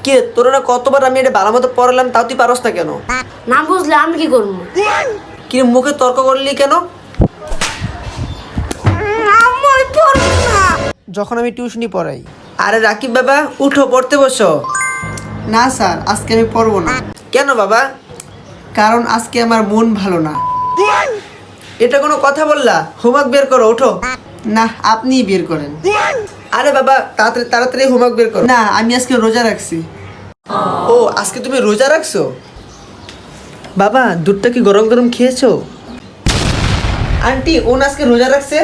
কে তোরা কতবার আমি এটা ভালো মতো পড়ালাম তাও তুই পারস না কেন? না বুঝলে আমি কি করবো? কি মুখে তর্ক করলি কেন? যখন আমি টিউশনি পড়াই। আরে রাকিব বাবা উঠো, পড়তে বসো। না স্যার, আজকে আমি পড়বো না। কেন বাবা? কারণ আজকে আমার মন ভালো না। এটা কোনো কথা বললা? হোমওয়ার্ক বের করো, ওঠো। না, আপনিই বের করেন। আরে বাবা তাড়াতাড়ি তাড়াতাড়ি হোমওয়ার্ক বের করো। না, আমি আজকে রোজা রাখছি। ও আজকে তুমি রোজা রাখছো? বাবা দুধটা কি গরম গরম খেয়েছো? আন্টি ও না আজকে রোজা রাখছে?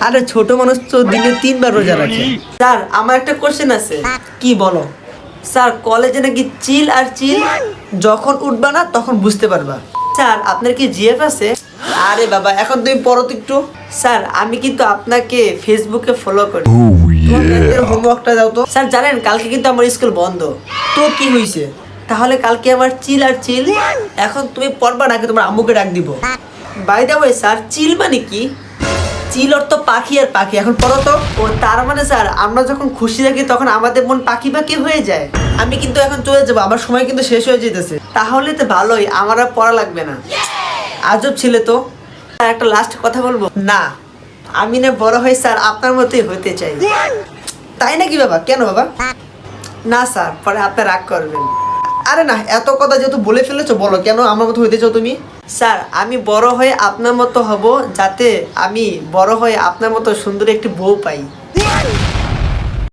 আরে ছোট মানুষ তো দিনে 3 বার রোজা রাখে। স্যার আমার একটা কোশ্চেন আছে। কি বলো? স্যার কলেজে নাকি চিল আর চিল যখন উঠবা না তখন বুঝতে পারবা। স্যার আপনার কি জিএফ আছে? আরে বাবা এখন তুমি পড়ো তো একটু। স্যার আমি কিন্তু আপনাকে ফেসবুকে ফলো করি। হোমওয়ার্কটা দাও তো। স্যার জানেন কালকে কিন্তু আমার স্কুল বন্ধ। তো কি হয়েছে? তাহলে কালকে আমার চিল আর চিল। এখন তুমি পড়বা নাকি তোমার আম্মুকে ডাক দিব? বাই দ্য ওয়ে স্যার চিল মানে কি? চিল অর্থ পাখি আর পাখি। এখন পড়ো তো। ও তার মানে স্যার আমরা যখন খুশি থাকি তখন আমাদের মন পাখি পাখি হয়ে যায়। আমি কিন্তু এখন চলে যাবো, আমার সময় কিন্তু শেষ হয়ে যেতেছে। তাহলে তো ভালোই, আমার আর পড়া লাগবে না। আজব ছেলে তো। আর একটা লাস্ট কথা বলবো না, আমি না বড় হয়ে স্যার আপনার মতোই হতে চাই। তাই নাকি বাবা? কেন বাবা? না স্যার পরে আপনি রাগ করবেন। আরে না, এত কথা যেহেতু বলে ফেলেছো বলো কেন আমার মতো হইতে চাও তুমি? স্যার আমি বড় হয়ে আপনার মতো হব যাতে আমি বড় হয়ে আপনার মতো সুন্দর একটি বউ পাই।